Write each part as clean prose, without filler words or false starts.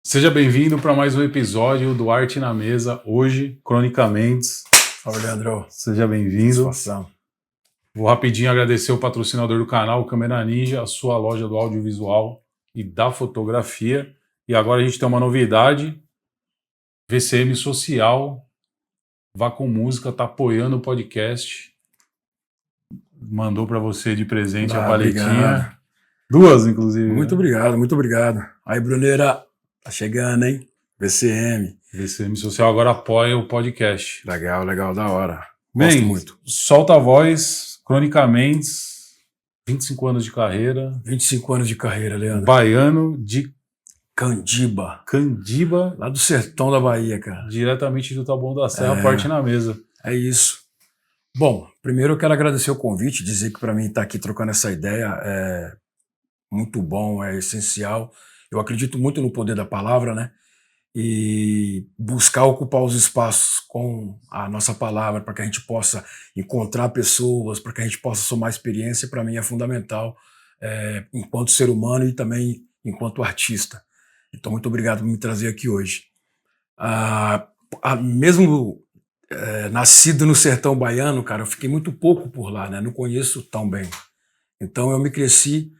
Seja bem-vindo para mais um episódio do Arte na Mesa. Hoje, Crônica Mendes. Fala, Leandro. Seja bem-vindo. Satisfação. Vou rapidinho agradecer o patrocinador do canal, o Câmera Ninja, a sua loja do audiovisual e da fotografia. E agora a gente tem uma novidade. VCM Social, Vá com Música, está apoiando o podcast. Mandou para você de presente a paletinha. Obrigado. Duas, inclusive. Muito obrigado, muito obrigado. Aí, Bruneira, tá chegando, hein? VCM. VCM Social agora apoia o podcast. Legal, legal, da hora. Bem, Gosto muito. Solta a voz, Crônica Mendes, 25 anos de carreira. 25 anos de carreira, Leandro. Baiano de Candiba. Candiba, Lá do sertão da Bahia, cara. diretamente do Taboão da Serra, parte na mesa. É isso. Bom, primeiro eu quero agradecer o convite, dizer que para mim estar aqui trocando essa ideia é muito bom, é essencial. Eu acredito muito no poder da palavra, né? E buscar ocupar os espaços com a nossa palavra para que a gente possa encontrar pessoas, para que a gente possa somar experiência, para mim é fundamental enquanto ser humano e também enquanto artista. Então, muito obrigado por me trazer aqui hoje. Mesmo nascido no sertão baiano, cara, eu fiquei muito pouco por lá, né? Não conheço tão bem. Então, eu me cresci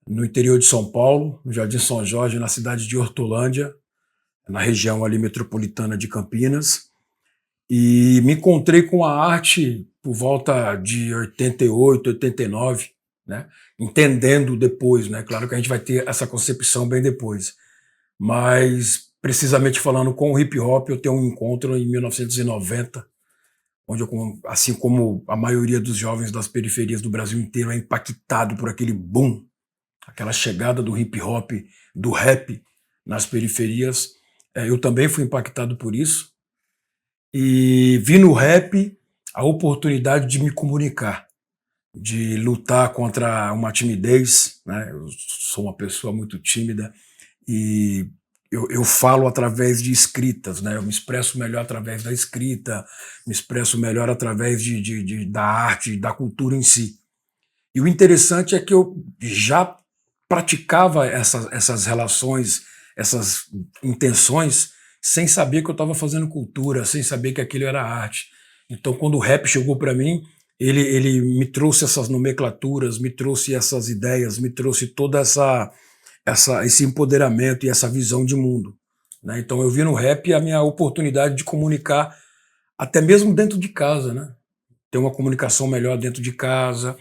no interior de São Paulo, no Jardim São Jorge, na cidade de Hortolândia, na região ali metropolitana de Campinas, e me encontrei com a arte por volta de 88, 89, né? Entendendo depois, né? Claro que a gente vai ter essa concepção bem depois, mas precisamente falando com o hip hop, eu tenho um encontro em 1990, onde eu, assim como a maioria dos jovens das periferias do Brasil inteiro, é impactado por aquele boom, aquela chegada do hip hop, do rap nas periferias. Eu também fui impactado por isso e vi no rap a oportunidade de me comunicar, de lutar contra uma timidez, né? Eu sou uma pessoa muito tímida e eu falo através de escritas, né? Eu me expresso melhor através da escrita, me expresso melhor através da arte, da cultura em si. E o interessante é que eu já praticava essas relações, essas intenções, sem saber que eu estava fazendo cultura, sem saber que aquilo era arte. Então, quando o rap chegou para mim, ele me trouxe essas nomenclaturas, me trouxe essas ideias, me trouxe toda esse empoderamento e essa visão de mundo, né? Então, eu vi no rap a minha oportunidade de comunicar até mesmo dentro de casa, né? Ter uma comunicação melhor dentro de casa,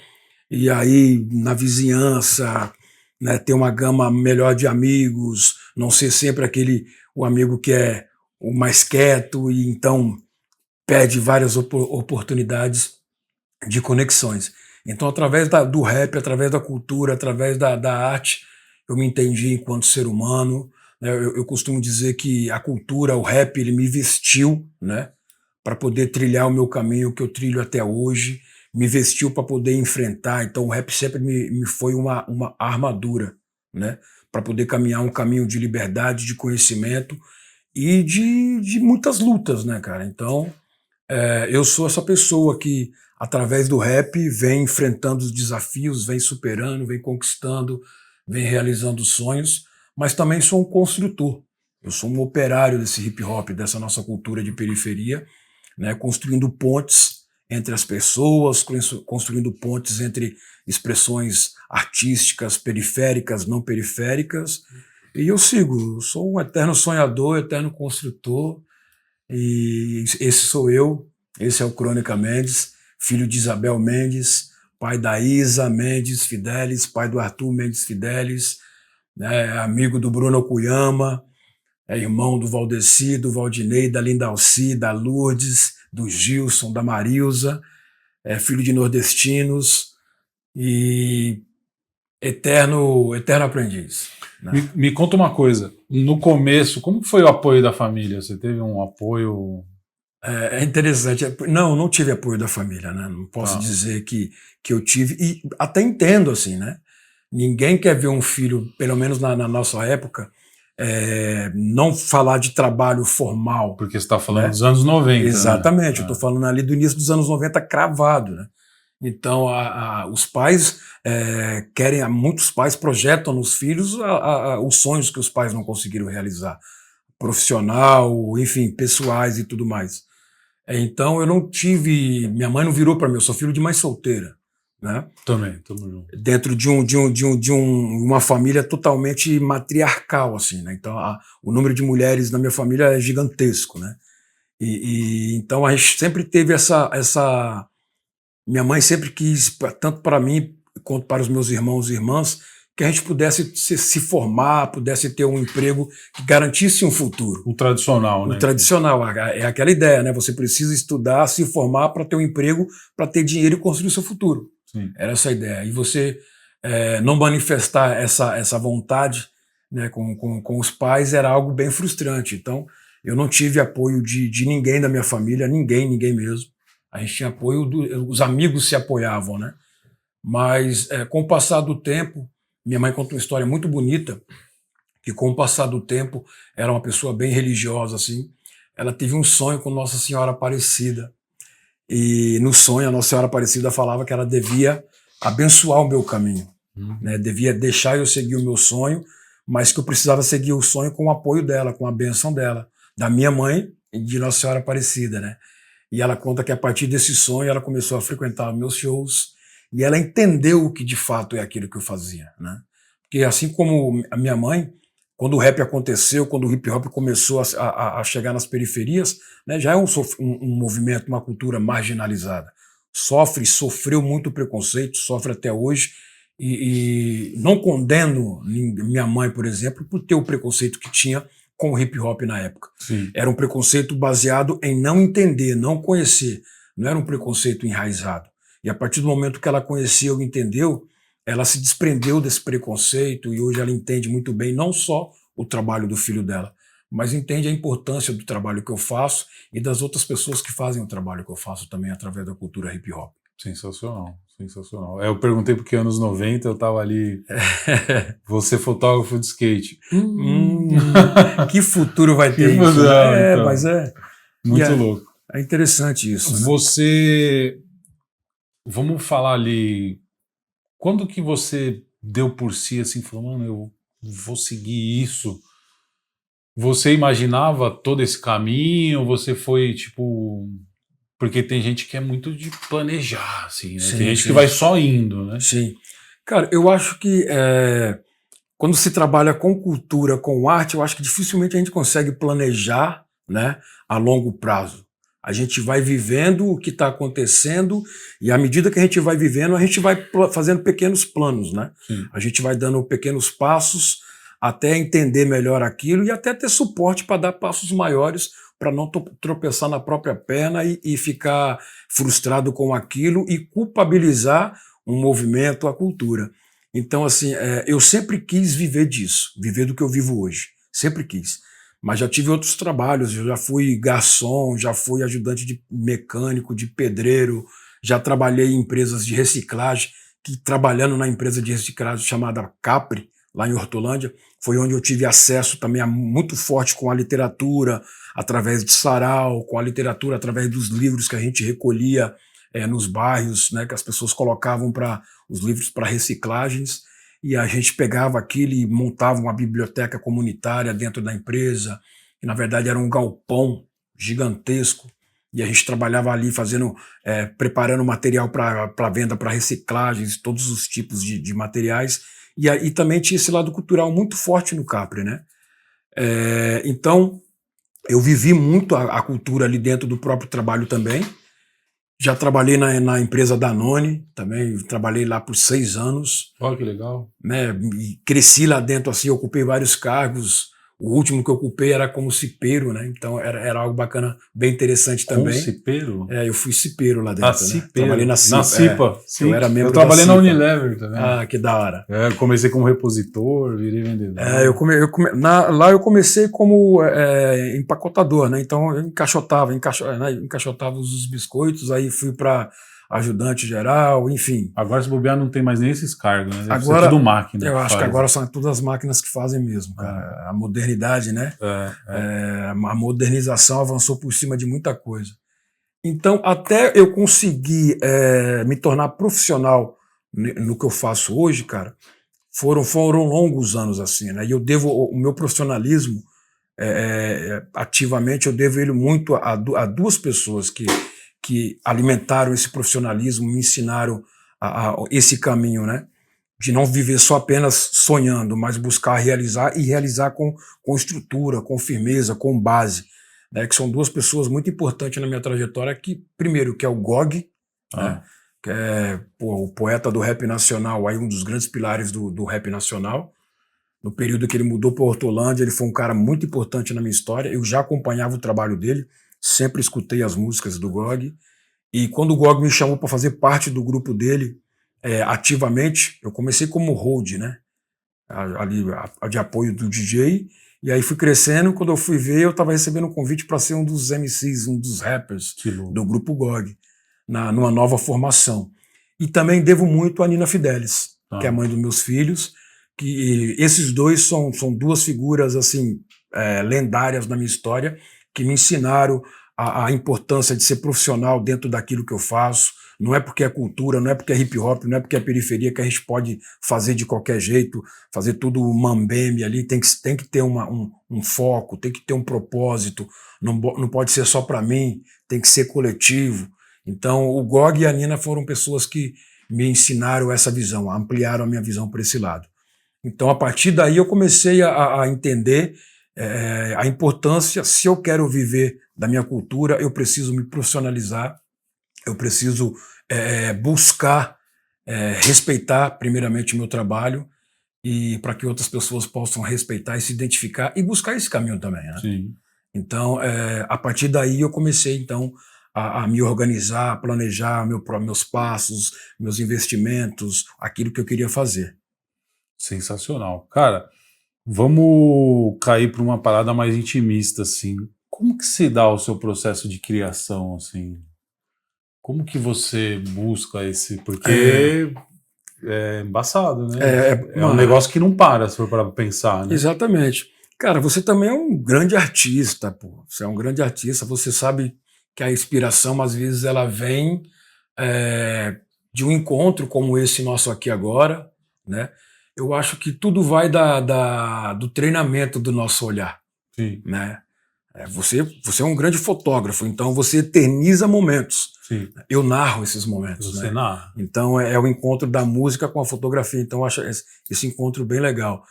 e aí na vizinhança, né, ter uma gama melhor de amigos, não ser sempre o amigo que é o mais quieto e então perde várias oportunidades de conexões. Então, através do rap, através da cultura, através da arte, eu me entendi enquanto ser humano, né? Eu costumo dizer que a cultura, o rap, ele me vestiu, né, para poder trilhar o meu caminho que eu trilho até hoje, me vestiu para poder enfrentar. Então o rap sempre me foi uma armadura, né, para poder caminhar um caminho de liberdade, de conhecimento e de muitas lutas, né, cara? Então eu sou essa pessoa que, através do rap, vem enfrentando os desafios, vem superando, vem conquistando, vem realizando sonhos, mas também sou um construtor. Eu sou um operário desse hip hop, dessa nossa cultura de periferia, né, construindo pontes entre as pessoas, construindo pontes entre expressões artísticas, periféricas, não periféricas. E eu sou um eterno sonhador, eterno construtor, e esse sou eu, esse é o Crônica Mendes, filho de Isabel Mendes, pai da Isa Mendes Fidelis, pai do Arthur Mendes Fidelis, né, amigo do Bruno Okuyama, irmão do Valdeci, do Valdinei, da Lindalci, da Lourdes, do Gilson, da Marilza, filho de nordestinos e eterno aprendiz, né? Me conta uma coisa, no começo, como foi o apoio da família? Você teve um apoio? É interessante. Não tive apoio da família, né? Não posso dizer que eu tive, e até entendo assim, né? Ninguém quer ver um filho, pelo menos na nossa época, não falar de trabalho formal. Porque você está falando, né, dos anos 90. Exatamente, né? Eu estou falando ali do início dos anos 90 cravado, né? Então, os pais muitos pais projetam nos filhos os sonhos que os pais não conseguiram realizar, profissional, enfim, pessoais e tudo mais. Então, eu não tive, minha mãe não virou para mim, eu sou filho de mãe solteira, né? Também, tamo junto. Dentro de uma família totalmente matriarcal, assim, né? Então, o número de mulheres na minha família é gigantesco, né? Então, a gente sempre teve minha mãe sempre quis, tanto para mim quanto para os meus irmãos e irmãs, que a gente pudesse se formar, pudesse ter um emprego que garantisse um futuro. O tradicional, né? O tradicional, é aquela ideia, né? Você precisa estudar, se formar para ter um emprego, para ter dinheiro e construir o seu futuro. Sim. Era essa a ideia. E você não manifestar essa vontade, né, com os pais era algo bem frustrante. Então, eu não tive apoio de ninguém da minha família, ninguém mesmo. A gente tinha apoio, os amigos se apoiavam, né? Mas com o passar do tempo, minha mãe conta uma história muito bonita, que com o passar do tempo, era uma pessoa bem religiosa, assim. Ela teve um sonho com Nossa Senhora Aparecida. E no sonho, a Nossa Senhora Aparecida falava que ela devia abençoar o meu caminho, né? Devia deixar eu seguir o meu sonho, mas que eu precisava seguir o sonho com o apoio dela, com a bênção dela, da minha mãe e de Nossa Senhora Aparecida, né? E ela conta que a partir desse sonho ela começou a frequentar meus shows e ela entendeu o que de fato é aquilo que eu fazia, né? Porque assim como a minha mãe, quando o rap aconteceu, quando o hip hop começou a chegar nas periferias, né, já é um movimento, uma cultura marginalizada. Sofreu muito preconceito, sofre até hoje, e não condeno minha mãe, por exemplo, por ter o preconceito que tinha com o hip hop na época. Sim. Era um preconceito baseado em não entender, não conhecer. Não era um preconceito enraizado. E a partir do momento que ela conheceu e entendeu, ela se desprendeu desse preconceito e hoje ela entende muito bem não só o trabalho do filho dela, mas entende a importância do trabalho que eu faço e das outras pessoas que fazem o trabalho que eu faço também através da cultura hip hop. Sensacional, sensacional. Eu perguntei porque anos 90 eu tava ali, você fotógrafo de skate. Que futuro vai ter Que isso? então. Mas muito louco. É interessante isso, né? Você, vamos falar ali, quando que você deu por si assim, falou, mano, eu vou seguir isso? Você imaginava todo esse caminho? Você foi tipo... Porque tem gente que é muito de planejar, assim, né? Sim, tem gente que vai só indo, né? Sim. Cara, eu acho que quando se trabalha com cultura, com arte, eu acho que dificilmente a gente consegue planejar, né, a longo prazo. A gente vai vivendo o que está acontecendo e à medida que a gente vai vivendo, a gente vai fazendo pequenos planos, né? Sim. A gente vai dando pequenos passos até entender melhor aquilo e até ter suporte para dar passos maiores para não tropeçar na própria perna e ficar frustrado com aquilo e culpabilizar um movimento, a cultura. Então, assim, eu sempre quis viver disso, viver do que eu vivo hoje, sempre quis. Mas já tive outros trabalhos, eu já fui garçom, já fui ajudante de mecânico, de pedreiro, já trabalhei em empresas de reciclagem, que trabalhando na empresa de reciclagem chamada Capri, lá em Hortolândia, foi onde eu tive acesso também muito forte com a literatura, através de sarau, com a literatura, através dos livros que a gente recolhia nos bairros, né, que as pessoas colocavam os livros para reciclagens, e a gente pegava aquilo e montava uma biblioteca comunitária dentro da empresa, que na verdade era um galpão gigantesco, e a gente trabalhava ali preparando material para venda, para reciclagens, todos os tipos de materiais, e também tinha esse lado cultural muito forte no Capri, né? Então, eu vivi muito a cultura ali dentro do próprio trabalho também. Já trabalhei na empresa Danone, também trabalhei lá por 6 anos. Olha que legal. Né? E cresci lá dentro, assim, ocupei vários cargos. O último que eu ocupei era como cipeiro, né? Então era algo bacana, bem interessante também. Como cipeiro? Eu fui cipeiro lá dentro. Cipeiro. Né? Trabalhei na CIPA. Na CIPA. Eu era membro Eu trabalhei da na CIPA. Unilever também. Ah, que da hora. Comecei como repositor, virei vendedor. Lá eu comecei como empacotador, né? Então eu encaixotava os biscoitos, aí fui para ajudante geral, enfim. Agora, se bobear, não tem mais nem esses cargos, né? Agora, é tudo máquina. Eu acho que agora são todas as máquinas que fazem mesmo, cara. A modernidade, né? A modernização avançou por cima de muita coisa. Então, até eu conseguir me tornar profissional no que eu faço hoje, cara, foram longos anos assim, né? E eu devo o meu profissionalismo ativamente, eu devo ele muito a duas pessoas que alimentaram esse profissionalismo, me ensinaram esse caminho, né? De não viver só apenas sonhando, mas buscar realizar e realizar com estrutura, com firmeza, com base, né? Que são duas pessoas muito importantes na minha trajetória, que primeiro que é o Gog, né? Que é o poeta do rap nacional, aí um dos grandes pilares do rap nacional. No período que ele mudou para Hortolândia, ele foi um cara muito importante na minha história. Eu já acompanhava o trabalho dele, sempre escutei as músicas do Gog. E quando o Gog me chamou para fazer parte do grupo dele, ativamente, eu comecei como hold, né? Ali, de apoio do DJ. E aí fui crescendo. Quando eu fui ver, eu estava recebendo um convite para ser um dos MCs, um dos rappers do grupo Gog, numa nova formação. E também devo muito a Nina Fidelis, que é a mãe dos meus filhos, que esses dois são duas figuras assim lendárias na minha história, que me ensinaram a importância de ser profissional dentro daquilo que eu faço. Não é porque é cultura, não é porque é hip hop, não é porque é periferia que a gente pode fazer de qualquer jeito, fazer tudo mambembe ali. Tem que ter um foco, tem que ter um propósito, não pode ser só para mim, tem que ser coletivo. Então o Gog e a Nina foram pessoas que me ensinaram essa visão, ampliaram a minha visão para esse lado. Então, a partir daí, eu comecei a entender a importância. Se eu quero viver da minha cultura, eu preciso me profissionalizar, eu preciso buscar respeitar, primeiramente, o meu trabalho, e para que outras pessoas possam respeitar e se identificar e buscar esse caminho também, né? Sim. Então, a partir daí, eu comecei, então, a me organizar, a planejar meus passos, meus investimentos, aquilo que eu queria fazer. Sensacional. Cara, vamos cair para uma parada mais intimista, assim. Como que se dá o seu processo de criação, assim? Como que você busca esse... Porque é embaçado, né? É um negócio que não para, se for para pensar, né? Exatamente. Cara, você também é um grande artista, pô. Você é um grande artista, você sabe que a inspiração, às vezes, ela vem de um encontro como esse nosso aqui agora, né? Eu acho que tudo vai do treinamento do nosso olhar. Sim. Né? Você é um grande fotógrafo, então você eterniza momentos. Sim. Eu narro esses momentos. Você né? narra. Então é o encontro da música com a fotografia. Então eu acho esse encontro bem legal.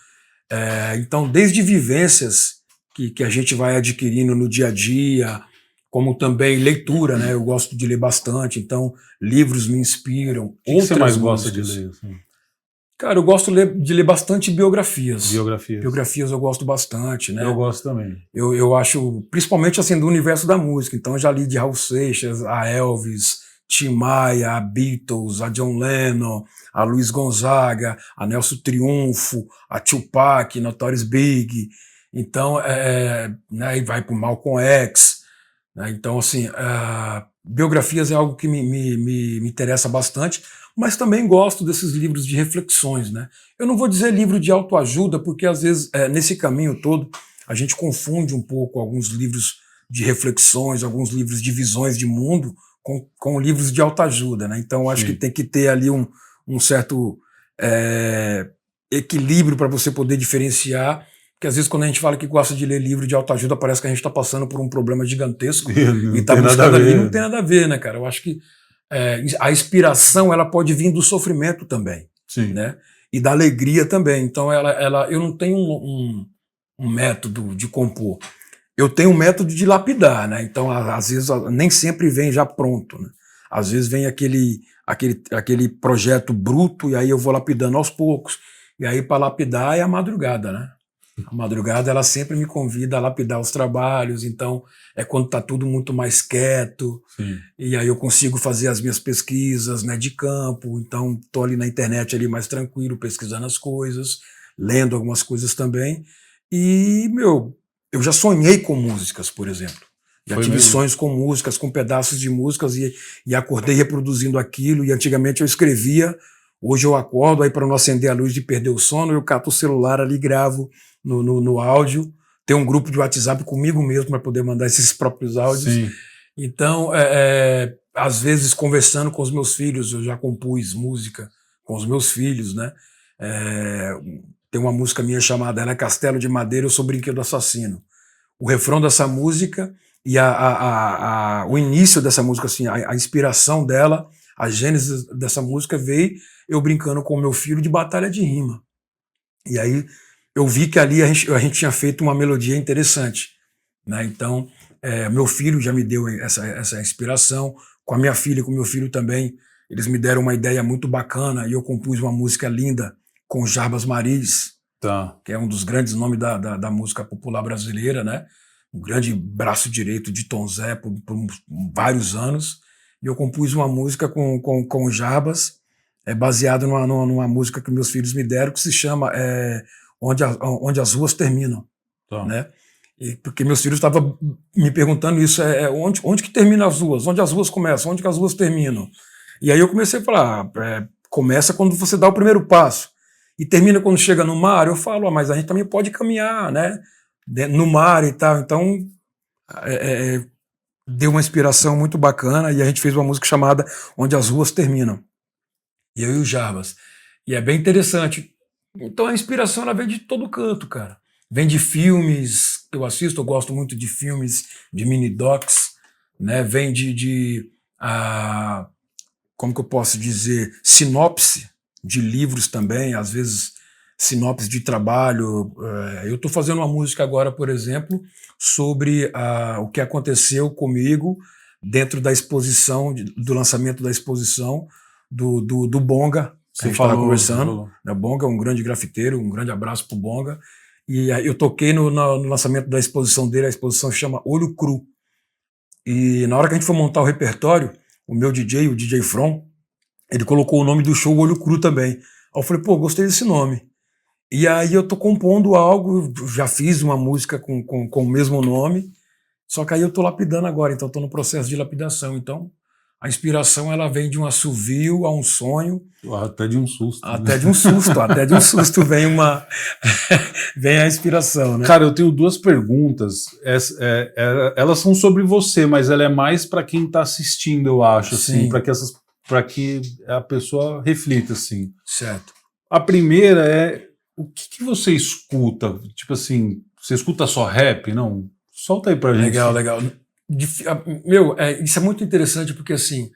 Então, desde vivências que a gente vai adquirindo no dia a dia, como também leitura, né? Eu gosto de ler bastante, então livros me inspiram. O que você mais gosta de ler? Assim? Cara, eu gosto de ler bastante biografias. Biografias. Biografias eu gosto bastante, né? Eu gosto também. Eu acho, principalmente assim, do universo da música. Então eu já li de Raul Seixas, a Elvis, Tim Maia, a Beatles, a John Lennon, a Luiz Gonzaga, a Nelson Triunfo, a Tupac, Notorious Big. Então, né, e vai para o Malcolm X. Né? Então, assim, biografias é algo que me interessa bastante, mas também gosto desses livros de reflexões, né? Eu não vou dizer livro de autoajuda, porque às vezes nesse caminho todo a gente confunde um pouco alguns livros de reflexões, alguns livros de visões de mundo com livros de autoajuda, né? Então acho que tem que ter ali um certo equilíbrio para você poder diferenciar, porque às vezes quando a gente fala que gosta de ler livro de autoajuda parece que a gente está passando por um problema gigantesco e está buscando ali, não tem nada a ver, né, cara? Eu acho que a inspiração ela pode vir do sofrimento também, Sim. Né? E da alegria também. Então eu não tenho um método de compor. Eu tenho um método de lapidar, né? Então às vezes nem sempre vem já pronto, né? Às vezes vem aquele projeto bruto e aí eu vou lapidando aos poucos. E aí para lapidar é a madrugada, né? A madrugada ela sempre me convida a lapidar os trabalhos, então é quando está tudo muito mais quieto. Sim. E aí eu consigo fazer as minhas pesquisas, né, de campo, então estou ali na internet ali mais tranquilo, pesquisando as coisas, lendo algumas coisas também. E, eu já sonhei com músicas, por exemplo. Já tive sonhos com músicas, com pedaços de músicas e acordei reproduzindo aquilo. E antigamente eu escrevia, hoje eu acordo, aí para não acender a luz de perder o sono, eu cato o celular ali, gravo no áudio. Tem um grupo de WhatsApp comigo mesmo para poder mandar esses próprios áudios. Sim. Então, às vezes, conversando com os meus filhos, eu já compus música com os meus filhos, né? Tem uma música minha chamada Ela é Castelo de Madeira, Eu Sou Brinquedo Assassino. O refrão dessa música e o início dessa música, assim, a inspiração dela, a gênese dessa música veio eu brincando com o meu filho de batalha de rima. E aí eu vi que ali a gente tinha feito uma melodia interessante, né? Então, meu filho já me deu essa inspiração, com a minha filha e com o meu filho também, eles me deram uma ideia muito bacana e eu compus uma música linda com Jarbas Marins, que é um dos grandes nomes da música popular brasileira, né? Um grande braço direito de Tom Zé por vários anos. E eu compus uma música com o Jarbas, baseado numa música que meus filhos me deram, que se chama Onde as Ruas Terminam. Né? Porque meus filhos estavam me perguntando isso, onde que terminam as ruas? Onde as ruas começam? Onde que as ruas terminam? E aí eu comecei a falar, começa quando você dá o primeiro passo e termina quando chega no mar. Eu falo, mas a gente também pode caminhar, né? No mar e tal. Então, deu uma inspiração muito bacana e a gente fez uma música chamada Onde as Ruas Terminam. E eu e o Jarbas. E é bem interessante. Então a inspiração ela vem de todo canto, cara. Vem de filmes que eu assisto, eu gosto muito de filmes, de mini-docs, né? Vem como que eu posso dizer, sinopse de livros também, às vezes sinopse de trabalho. Eu estou fazendo uma música agora, por exemplo, sobre o que aconteceu comigo dentro da exposição, do lançamento da exposição do Bonga, que a gente estava conversando. O Bonga é um grande grafiteiro, um grande abraço pro Bonga. E eu toquei no lançamento da exposição dele, a exposição chama Olho Cru. E na hora que a gente foi montar o repertório, o meu DJ, o DJ From, ele colocou o nome do show Olho Cru também. Aí eu falei, pô, gostei desse nome. E aí eu tô compondo algo, já fiz uma música com o mesmo nome, só que aí eu tô lapidando agora, então tô no processo de lapidação. Então a inspiração ela vem de um assovio a um sonho. Até de um susto. Até de um susto, até de um susto vem vem a inspiração, né? Cara, eu tenho duas perguntas. Elas são sobre você, mas ela é mais para quem está assistindo, eu acho, assim, para que a pessoa reflita, assim. Certo. A primeira é o que você escuta? Tipo assim, você escuta só rap? Não? Solta aí pra gente. Legal. Meu, isso é muito interessante porque, assim,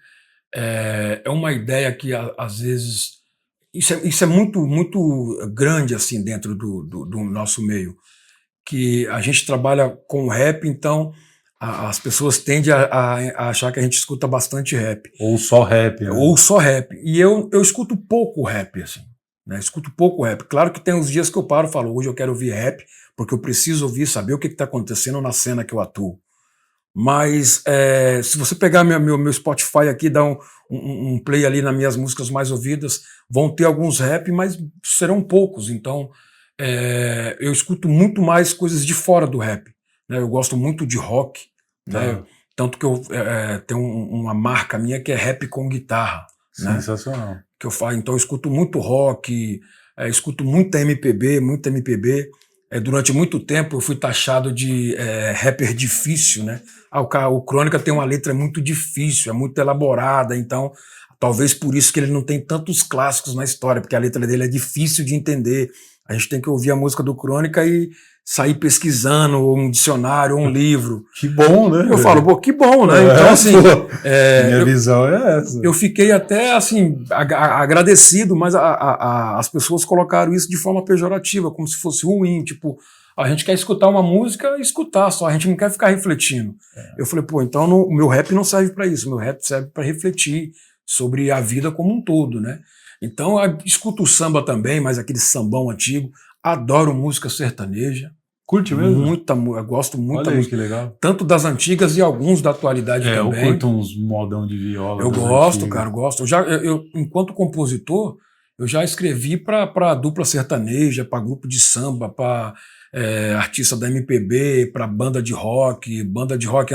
é uma ideia que, às vezes, isso é muito, muito grande, assim, dentro do nosso meio, que a gente trabalha com rap, então as pessoas tendem a achar que a gente escuta bastante rap. Ou só rap. Né? Ou só rap. E eu escuto pouco rap, assim. Né? Escuto pouco rap. Claro que tem uns dias que eu paro e falo, hoje eu quero ouvir rap, porque eu preciso ouvir, saber o que está acontecendo na cena que eu atuo. Mas se você pegar meu Spotify aqui, dar um play ali nas minhas músicas mais ouvidas, vão ter alguns rap, mas serão poucos. Então eu escuto muito mais coisas de fora do rap. Né? Eu gosto muito de rock, né? Tanto que eu tenho uma marca minha que é rap com guitarra. Sensacional. Né? Que eu faço. Então eu escuto muito rock, escuto muita MPB. Durante muito tempo eu fui taxado de rapper difícil, né? O Crônica tem uma letra muito difícil, é muito elaborada, então talvez por isso que ele não tem tantos clássicos na história, porque a letra dele é difícil de entender. A gente tem que ouvir a música do Crônica e sair pesquisando ou um dicionário ou um livro. Que bom, né? Eu falo, pô, que bom, né? Então, assim... minha visão é essa. Eu fiquei até, assim, agradecido, mas as pessoas colocaram isso de forma pejorativa, como se fosse ruim, tipo, a gente quer escutar uma música e escutar só, a gente não quer ficar refletindo. Eu falei, pô, então o meu rap não serve para isso, o meu rap serve para refletir sobre a vida como um todo, né? Então, eu escuto o samba também, mas aquele sambão antigo, adoro música sertaneja. Curte mesmo? Eu gosto muito. Olha da aí, música. que legal. Tanto das antigas e alguns da atualidade também. Eu curto uns modão de viola. Eu gosto, cara, eu gosto. Enquanto compositor, eu já escrevi para dupla sertaneja, para grupo de samba, para artista da MPB, para banda de rock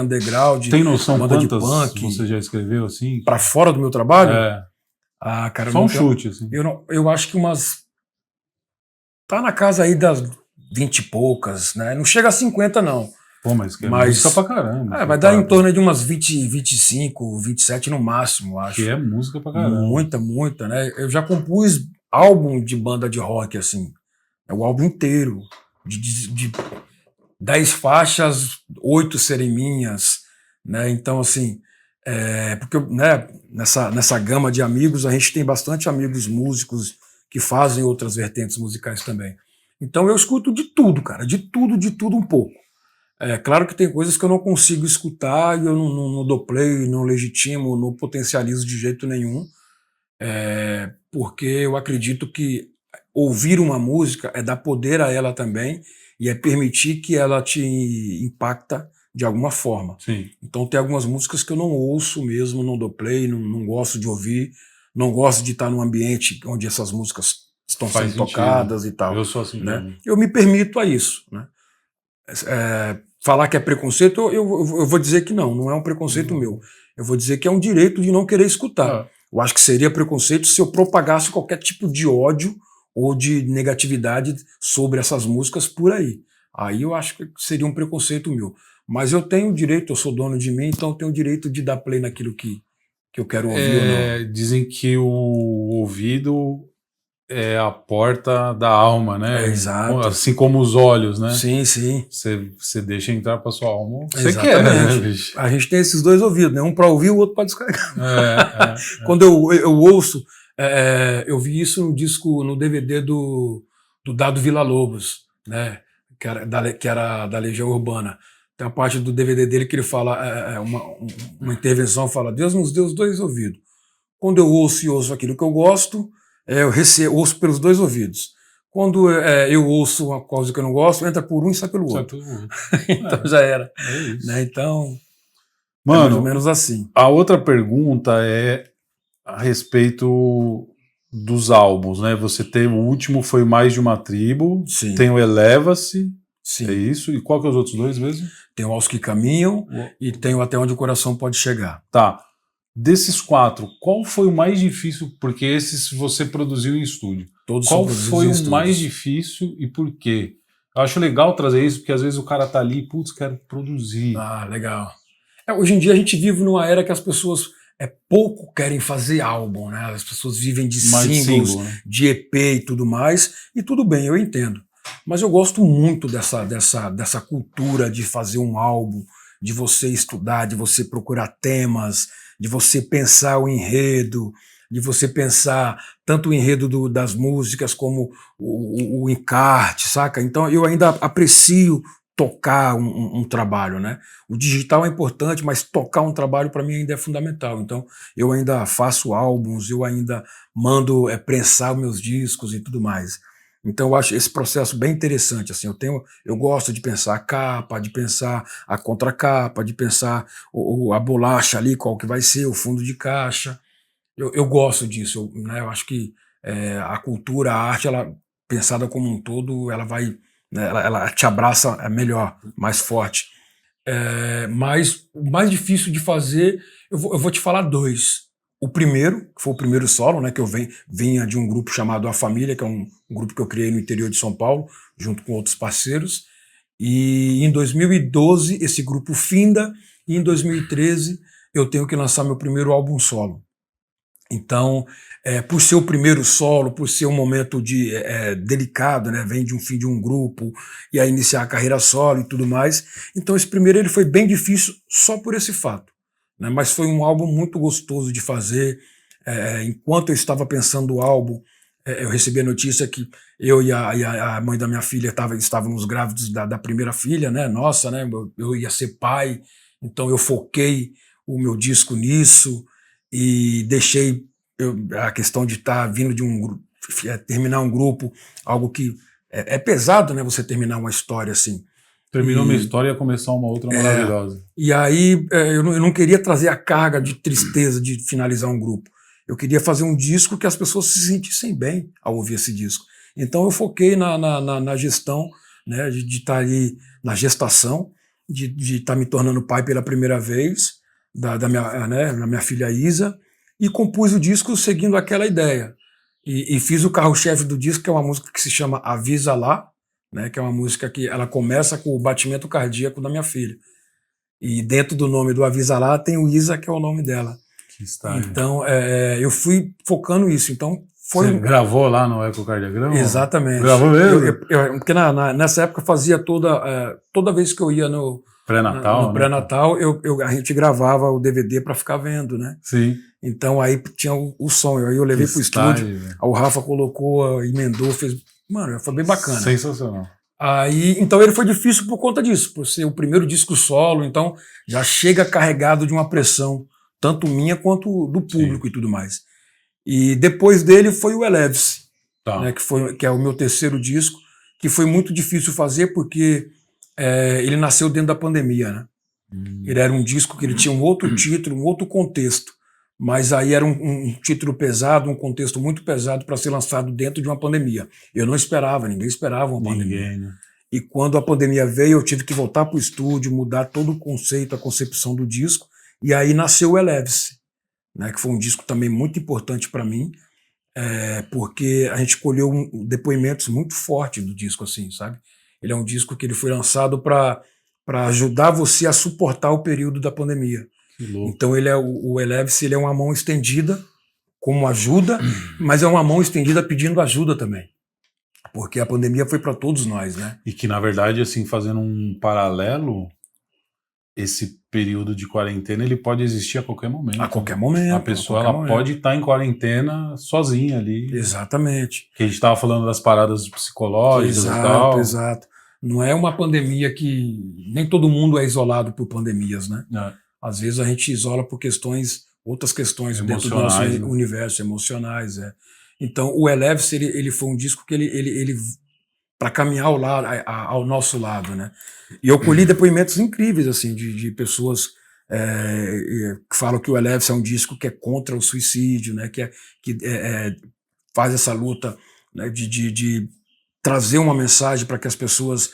underground. Tem noção banda quantas de punk. Você já escreveu assim? Para fora do meu trabalho? Cara, só um chute, assim. Eu acho que tá na casa aí das 20 e poucas, né? Não chega a 50, não. Pô, mas que é música pra caramba. Vai dar em torno de umas 20, 25, 27 no máximo, acho. Que é música pra caramba. Muita, né? Eu já compus álbum de banda de rock, assim. É o álbum inteiro. De 10 faixas, 8 serem minhas, né? Então, assim, porque né, nessa gama de amigos, a gente tem bastante amigos músicos que fazem outras vertentes musicais também. Então eu escuto de tudo, cara, de tudo um pouco. É claro que tem coisas que eu não consigo escutar e eu não dou play, não legitimo, não potencializo de jeito nenhum, porque eu acredito que ouvir uma música é dar poder a ela também e é permitir que ela te impacta de alguma forma. Sim. Então tem algumas músicas que eu não ouço mesmo, não dou play, não gosto de ouvir, não gosto de estar num ambiente onde essas músicas estão sendo tocadas e tal. Eu sou assim, né? Eu me permito a isso, né? Falar que é preconceito, eu vou dizer que não é um preconceito meu. Eu vou dizer que é um direito de não querer escutar. Eu acho que seria preconceito se eu propagasse qualquer tipo de ódio ou de negatividade sobre essas músicas por aí. Aí eu acho que seria um preconceito meu. Mas eu tenho o direito, eu sou dono de mim, então eu tenho o direito de dar play naquilo que eu quero ouvir ou não. Dizem que o ouvido é a porta da alma, né? Exato. Assim como os olhos, né? Sim. Você deixa entrar pra sua alma o que você Exatamente. quer, né, bicho? A gente tem esses dois ouvidos, né? Um para ouvir, o outro para descarregar. Quando eu ouço, eu vi isso no disco, no DVD do Dado Villa-Lobos, né? Que era da Legião Urbana. Tem a parte do DVD dele que ele fala, uma intervenção, fala: Deus nos deu os dois ouvidos. Quando eu ouço aquilo que eu gosto, eu ouço pelos dois ouvidos. Quando eu ouço uma coisa que eu não gosto, entra por um e sai pelo outro. Então já era. É isso. Né? Então, mano, mais ou menos assim. A outra pergunta é a respeito dos álbuns, né? Você tem o último, foi Mais de uma Tribo. Sim. Tem o Eleva-se. Sim. É isso. E qual que é os outros dois mesmo? Tem o Aos que Caminham e tem o Até Onde o Coração Pode Chegar. Tá. Desses 4, qual foi o mais difícil? Porque esses você produziu em estúdio. Todos qual foi o mais difícil e por quê? Eu acho legal trazer isso, porque às vezes o cara tá ali, putz, quero produzir. Ah, legal. Hoje em dia a gente vive numa era que as pessoas pouco querem fazer álbum, né? As pessoas vivem de singles, né? De EP e tudo mais, e tudo bem, eu entendo. Mas eu gosto muito dessa cultura de fazer um álbum, de você estudar, de você procurar temas, de você pensar o enredo, de você pensar tanto o enredo das músicas como o encarte, saca? Então eu ainda aprecio tocar um trabalho, né? O digital é importante, mas tocar um trabalho para mim ainda é fundamental. Então eu ainda faço álbuns, eu ainda mando prensar meus discos e tudo mais. Então eu acho esse processo bem interessante. Assim, eu gosto de pensar a capa, de pensar a contracapa, de pensar a bolacha ali, qual que vai ser, o fundo de caixa. Eu gosto disso, né? Eu acho que a cultura, a arte, ela pensada como um todo, ela vai, né, ela te abraça melhor, mais forte. Mas o mais difícil de fazer, eu vou te falar 2. O primeiro, que foi o primeiro solo, né, que eu vinha de um grupo chamado A Família, que é um grupo que eu criei no interior de São Paulo, junto com outros parceiros. E em 2012 esse grupo finda, e em 2013 eu tenho que lançar meu primeiro álbum solo. Então, por ser o primeiro solo, por ser um momento delicado, né, vem de um fim de um grupo, e aí iniciar a carreira solo e tudo mais, então esse primeiro ele foi bem difícil só por esse fato, né, mas foi um álbum muito gostoso de fazer. Enquanto eu estava pensando o álbum, eu recebi a notícia que eu e a mãe da minha filha estávamos grávidos da primeira filha, né, nossa, né, eu ia ser pai, então eu foquei o meu disco nisso, e deixei a questão de estar vindo de um grupo, terminar um grupo, algo que é pesado, né? Você terminar uma história assim. Terminou uma história e ia começar uma outra maravilhosa. E aí eu não queria trazer a carga de tristeza de finalizar um grupo. Eu queria fazer um disco que as pessoas se sentissem bem ao ouvir esse disco. Então eu foquei na gestão, né? De estar ali na gestação, de estar me tornando pai pela primeira vez, da minha filha Isa, e compus o disco seguindo aquela ideia. E fiz o carro-chefe do disco, que é uma música que se chama Avisa Lá, né? Que é uma música que ela começa com o batimento cardíaco da minha filha. E dentro do nome do Avisa Lá tem o Isa, que é o nome dela. Que estágio. Então, eu fui focando isso. Então, foi Você gravou lá no ecocardiograma? Exatamente. Gravou mesmo? Porque nessa época eu fazia toda vez que eu ia no pré-natal, no pré-natal, a gente gravava o DVD para ficar vendo, né? Sim. Então aí tinha o som. Aí eu levei pro estúdio, aí o Rafa colocou, emendou, fez. Mano, foi bem bacana. Sensacional. Aí, então ele foi difícil por conta disso, por ser o primeiro disco solo, então já chega carregado de uma pressão, tanto minha quanto do público. Sim. E tudo mais. E depois dele foi o Eleve-se, tá. Né, que é o meu terceiro disco, que foi muito difícil fazer porque ele nasceu dentro da pandemia, né? Ele era um disco que ele tinha um outro título, um outro contexto, mas aí era um título pesado, um contexto muito pesado para ser lançado dentro de uma pandemia. Eu não esperava, ninguém esperava uma pandemia. Né? E quando a pandemia veio, eu tive que voltar para o estúdio, mudar todo o conceito, a concepção do disco, e aí nasceu o Eleve-se, né, que foi um disco também muito importante para mim, porque a gente colheu depoimentos muito fortes do disco, assim, sabe? Ele é um disco que ele foi lançado para ajudar você a suportar o período da pandemia. Então ele o Eleve-se, ele é uma mão estendida como ajuda, mas é uma mão estendida pedindo ajuda também. Porque a pandemia foi para todos nós, né? E que, na verdade, assim, fazendo um paralelo, esse período de quarentena, ele pode existir a qualquer momento. A qualquer momento. A pessoa pode estar em quarentena sozinha ali. Exatamente. Que a gente estava falando das paradas psicológicas e tal. Exato. Não é uma pandemia que... Nem todo mundo é isolado por pandemias, né? Às vezes a gente isola por outras questões dentro do nosso universo, emocionais. Então, o Eleve-se, ele foi um disco que ele para caminhar ao nosso lado, né? E eu colhi depoimentos incríveis, assim, de pessoas que falam que o Eleve-se é um disco que é contra o suicídio, né? Que faz essa luta, né? de trazer uma mensagem para que as pessoas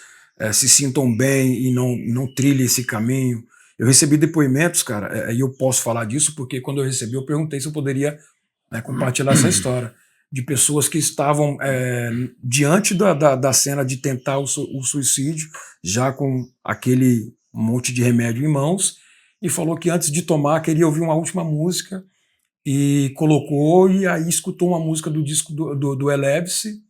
se sintam bem e não trilhem esse caminho. Eu recebi depoimentos, cara, e eu posso falar disso porque quando eu recebi, eu perguntei se eu poderia, né, compartilhar essa história de pessoas que estavam diante da cena de tentar o suicídio, já com aquele monte de remédio em mãos, e falou que antes de tomar queria ouvir uma última música, e colocou, e aí escutou uma música do disco do Eleve-se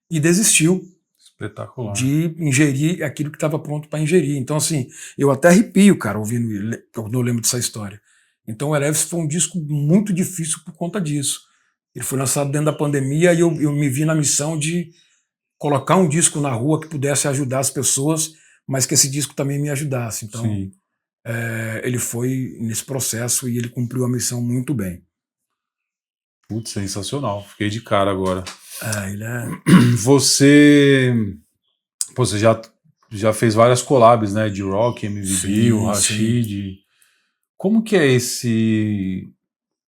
e desistiu. Espetacular. De ingerir aquilo que estava pronto para ingerir. Então, assim, eu até arrepio, cara, ouvindo, quando eu lembro dessa história. Então, o Eleve-se foi um disco muito difícil por conta disso. Ele foi lançado dentro da pandemia e eu me vi na missão de colocar um disco na rua que pudesse ajudar as pessoas, mas que esse disco também me ajudasse. Então, ele foi nesse processo e ele cumpriu a missão muito bem. Putz, sensacional. Fiquei de cara agora. Ele é... Você já fez várias collabs, né? De rock, MVB, o Rashid. Como que é esse...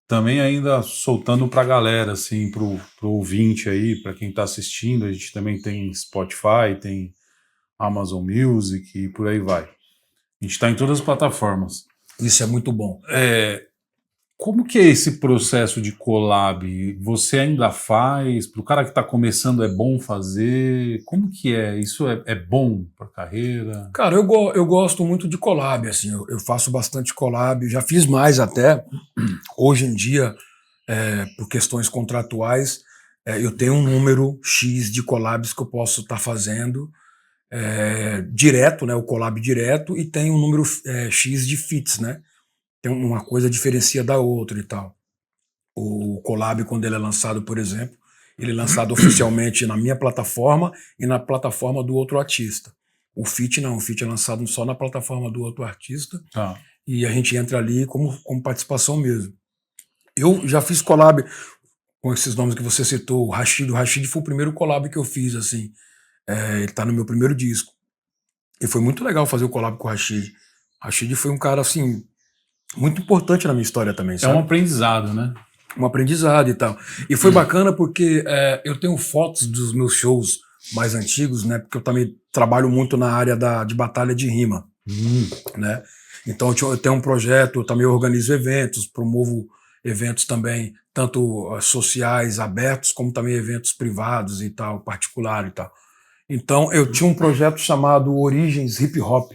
Também ainda soltando pra galera, assim, pro ouvinte aí, pra quem tá assistindo, a gente também tem Spotify, tem Amazon Music e por aí vai. A gente tá em todas as plataformas. Isso é muito bom. Como que é esse processo de collab? Você ainda faz? Para o cara que está começando é bom fazer? Como que é? Isso é bom para a carreira? Cara, eu gosto muito de collab, assim, eu faço bastante collab, já fiz mais até. Hoje em dia, por questões contratuais, eu tenho um número X de collabs que eu posso estar fazendo direto, né, o collab direto, e tem um número X de feats, né? Tem uma coisa diferencia da outra e tal. O collab, quando ele é lançado, por exemplo, ele é lançado oficialmente na minha plataforma e na plataforma do outro artista. O feat não, o feat é lançado só na plataforma do outro artista e a gente entra ali como participação mesmo. Eu já fiz collab com esses nomes que você citou, o Rashid foi o primeiro collab que eu fiz, assim. Ele tá no meu primeiro disco. E foi muito legal fazer o collab com o Rashid. O Rashid foi um cara, assim, muito importante na minha história também, sabe? É um aprendizado, né? Um aprendizado e tal. E foi bacana porque eu tenho fotos dos meus shows mais antigos, né? Porque eu também trabalho muito na área de batalha de rima, né? Então eu tenho um projeto, eu também organizo eventos, promovo eventos também, tanto sociais, abertos, como também eventos privados e tal, particular e tal. Então, eu tinha um projeto chamado Origens Hip Hop.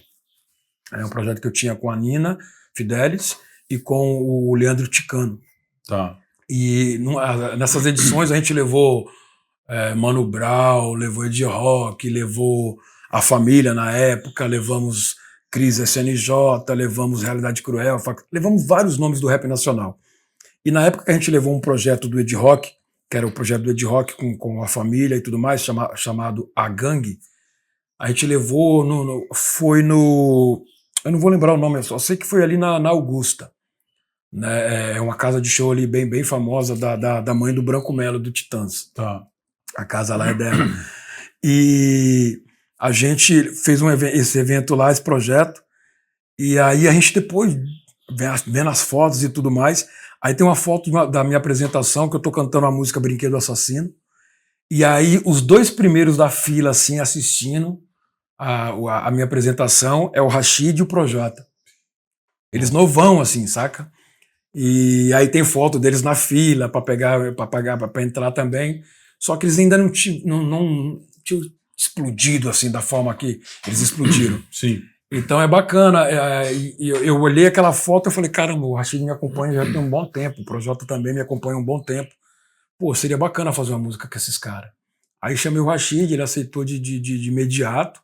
É um projeto que eu tinha com a Nina Fidelis e com o Leandro Ticano. Tá. E nessas edições a gente levou Mano Brown, levou Ed Rock, levou A Família na época, levamos Cris SNJ, levamos Realidade Cruel, levamos vários nomes do rap nacional. E na época que a gente levou um projeto do Ed Rock, que era o projeto do Ed Rock com A Família e tudo mais, chamado A Gangue, a gente levou, foi no... Eu não vou lembrar o nome, eu só sei que foi ali na Augusta. Né? É uma casa de show ali bem famosa da mãe do Branco Melo, do Titãs. Tá. A casa lá é dela. E a gente fez esse evento lá, esse projeto, e aí a gente depois, vendo as fotos e tudo mais, aí tem uma foto da minha apresentação, que eu tô cantando a música Brinquedo Assassino, e aí os 2 primeiros da fila, assim, assistindo a minha apresentação, é o Rashid e o Projota. Eles novão, assim, saca? E aí tem foto deles na fila para entrar também. Só que eles ainda não tinham explodido assim da forma que eles explodiram. Sim. Então é bacana. Eu olhei aquela foto e falei, caramba, o Rashid me acompanha já tem um bom tempo, o Projota também me acompanha há um bom tempo. Pô, seria bacana fazer uma música com esses caras. Aí chamei o Rashid, ele aceitou de imediato.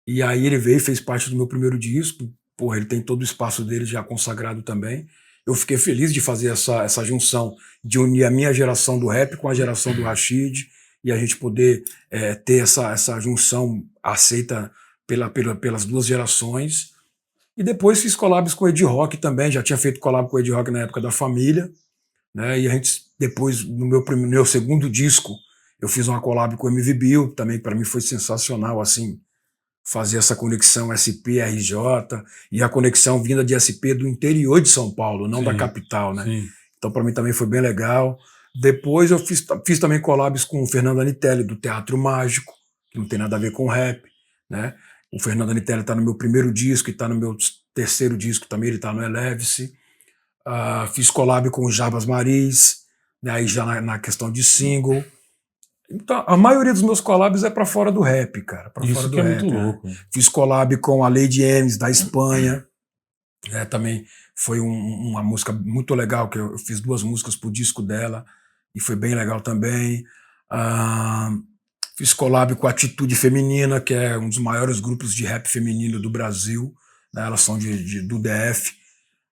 E aí ele veio e fez parte do meu primeiro disco. Pô, ele tem todo o espaço dele já consagrado também. Eu fiquei feliz de fazer essa junção, de unir a minha geração do rap com a geração do Rashid, e a gente poder ter essa junção aceita pelas 2 gerações. E depois fiz collabs com o Ed Rock também, já tinha feito collab com o Ed Rock na época da Família, né? E a gente, depois, no meu segundo disco, eu fiz uma collab com o MV Bill, também para mim foi sensacional, assim, fazer essa conexão SP-RJ e a conexão vinda de SP do interior de São Paulo, não da capital, né? Sim. Então para mim também foi bem legal. Depois eu fiz também collabs com o Fernando Anitelli, do Teatro Mágico, que não tem nada a ver com rap, né? O Fernando Anitelli está no meu primeiro disco e está no meu terceiro disco também, ele está no Eleve-se. Fiz collab com o Jabas Maris, né? Aí já na questão de single. Então, a maioria dos meus collabs é pra fora do rap, cara. Pra Isso fora do que é rap, muito né? louco. Fiz collab com a Lady M's, da Espanha. Também foi uma música muito legal, que eu fiz 2 músicas pro disco dela, e foi bem legal também. Fiz collab com a Atitude Feminina, que é um dos maiores grupos de rap feminino do Brasil. Né? Elas são do DF,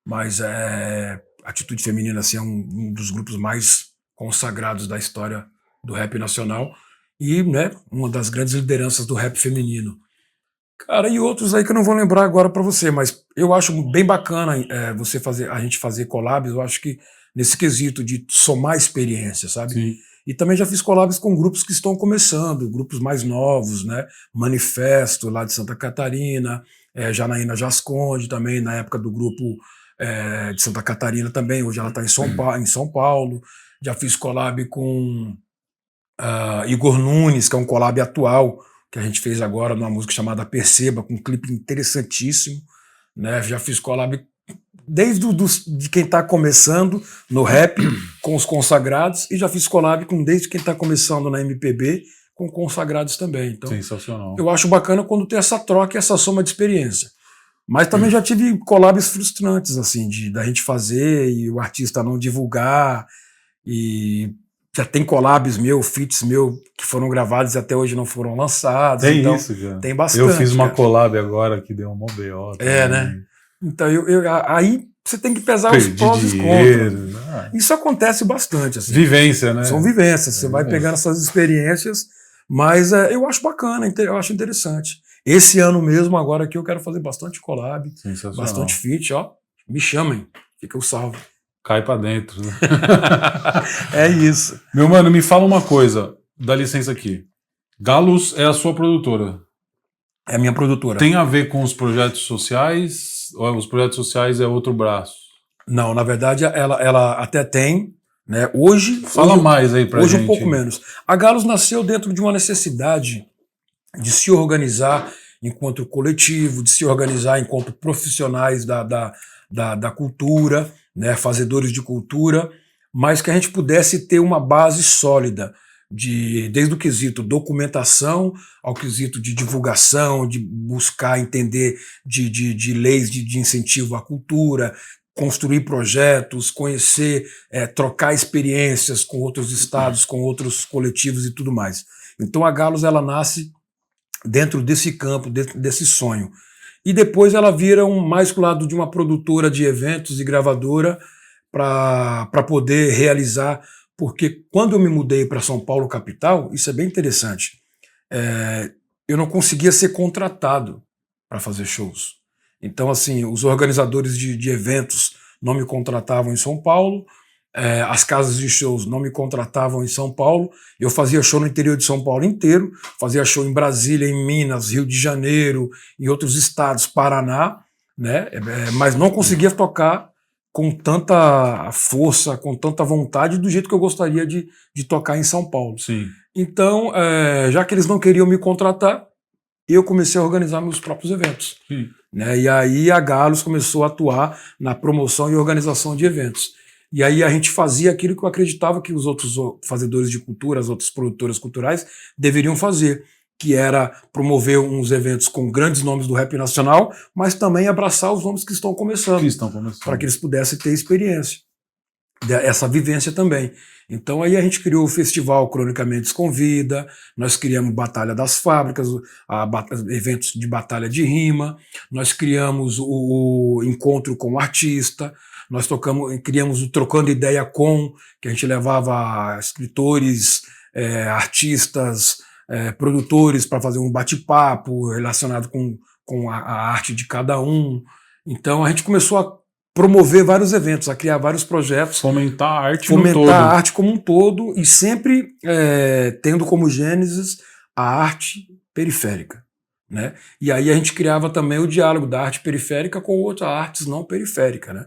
mas Atitude Feminina assim, é um dos grupos mais consagrados da história do rap nacional e, né, uma das grandes lideranças do rap feminino. Cara, e outros aí que eu não vou lembrar agora para você, mas eu acho bem bacana a gente fazer collabs, eu acho que nesse quesito de somar experiência, sabe? Sim. E também já fiz collabs com grupos que estão começando, grupos mais novos, né? Manifesto, lá de Santa Catarina, Janaína Jasconde também, na época do grupo de Santa Catarina também, hoje ela está em São Paulo. Já fiz collab com Igor Nunes, que é um collab atual que a gente fez agora numa música chamada Perceba, com um clipe interessantíssimo, né? Já fiz collab desde de quem está começando no rap com os consagrados, e já fiz collab desde quem está começando na MPB com consagrados também. Então, sensacional. Eu acho bacana quando tem essa troca e essa soma de experiência. Mas também já tive collabs frustrantes, assim, da gente fazer e o artista não divulgar, e já tem collabs feats que foram gravados e até hoje não foram lançados. Tem então, isso, cara. Tem bastante. Eu fiz uma collab agora que deu um BO. Né? Então, aí você tem que pesar os prós e os contras. Isso acontece bastante. Assim. Vivência, né? São vivências. Você vai pegando essas experiências, mas eu acho bacana, eu acho interessante. Esse ano mesmo, agora aqui, eu quero fazer bastante collab, bastante feat, ó. Me chamem, fica o salve. Cai pra dentro. Né? É isso. Meu mano, me fala uma coisa, dá licença aqui. Galos é a sua produtora? É a minha produtora. Tem a ver com os projetos sociais? Ou os projetos sociais é outro braço? Não, na verdade, ela até tem, né? Hoje... Fala mais aí pra gente. Hoje um pouco menos. A Galos nasceu dentro de uma necessidade de se organizar enquanto coletivo, de se organizar enquanto profissionais da cultura, né, fazedores de cultura, mas que a gente pudesse ter uma base sólida, desde o quesito documentação ao quesito de divulgação, de buscar entender de leis de incentivo à cultura, construir projetos, conhecer, trocar experiências com outros estados, com outros coletivos e tudo mais. Então a Galos ela nasce dentro desse campo, desse sonho. E depois ela vira mais pro lado de uma produtora de eventos e gravadora para poder realizar, porque quando eu me mudei para São Paulo capital, isso é bem interessante, eu não conseguia ser contratado para fazer shows. Então, assim, os organizadores de eventos não me contratavam em São Paulo, as casas de shows não me contratavam em São Paulo, eu fazia show no interior de São Paulo inteiro, fazia show em Brasília, em Minas, Rio de Janeiro, em outros estados, Paraná, né? Mas não conseguia tocar com tanta força, com tanta vontade, do jeito que eu gostaria de tocar em São Paulo. Sim. Então, já que eles não queriam me contratar, eu comecei a organizar meus próprios eventos. Sim. Né? E aí a Galos começou a atuar na promoção e organização de eventos. E aí a gente fazia aquilo que eu acreditava que os outros fazedores de cultura, as outras produtoras culturais deveriam fazer, que era promover uns eventos com grandes nomes do rap nacional, mas também abraçar os nomes que estão começando, para que eles pudessem ter experiência, essa vivência também. Então aí a gente criou o festival Cronicamente Convida, nós criamos Batalha das Fábricas, eventos de batalha de rima, nós criamos o Encontro com o Artista, nós criamos o Trocando Ideia Com, que a gente levava escritores, artistas, produtores para fazer um bate-papo relacionado com a arte de cada um. Então a gente começou a promover vários eventos, a criar vários projetos. Fomentar a arte a arte como um todo e sempre tendo como gênesis a arte periférica. Né? E aí a gente criava também o diálogo da arte periférica com outras artes não periféricas. Né?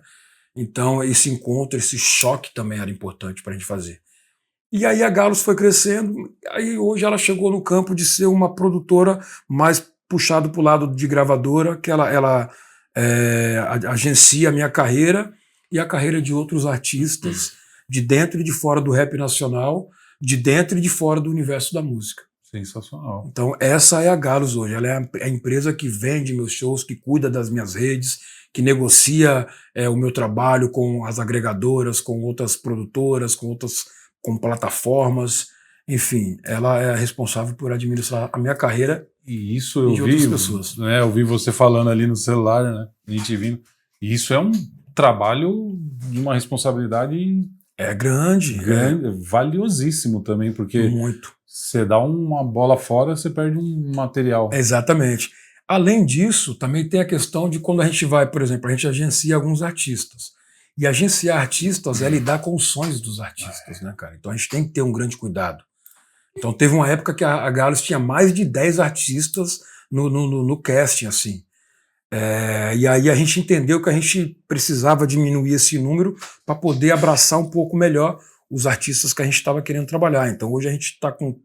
Então esse encontro, esse choque também era importante para a gente fazer. E aí a Galos foi crescendo, aí hoje ela chegou no campo de ser uma produtora mais puxada para o lado de gravadora, que ela agencia a minha carreira e a carreira de outros artistas de dentro e de fora do rap nacional, de dentro e de fora do universo da música. Sensacional. Então essa é a Galos hoje, ela é a empresa que vende meus shows, que cuida das minhas redes, que negocia o meu trabalho com as agregadoras, com outras produtoras, com plataformas, enfim, ela é responsável por administrar a minha carreira. E isso eu de vi, outras pessoas. Né, eu vi você falando ali no celular, né, a gente vindo. E isso é um trabalho de uma responsabilidade grande, valiosíssimo também, porque muito. Você dá uma bola fora, você perde um material. Exatamente. Além disso, também tem a questão de quando a gente vai, por exemplo, a gente agencia alguns artistas. E agenciar artistas é lidar com os sonhos dos artistas, né, cara? Então a gente tem que ter um grande cuidado. Então teve uma época que a Galos tinha mais de 10 artistas no casting, assim. E aí a gente entendeu que a gente precisava diminuir esse número para poder abraçar um pouco melhor os artistas que a gente estava querendo trabalhar. Então hoje a gente está com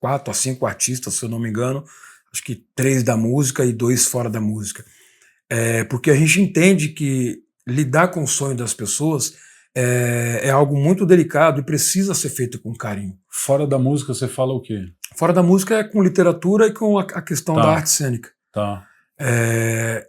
4 a 5 artistas, se eu não me engano, acho que 3 da música e 2 fora da música. Porque a gente entende que lidar com o sonho das pessoas é algo muito delicado e precisa ser feito com carinho. Fora da música você fala o quê? Fora da música é com literatura e com a questão da arte cênica. Tá.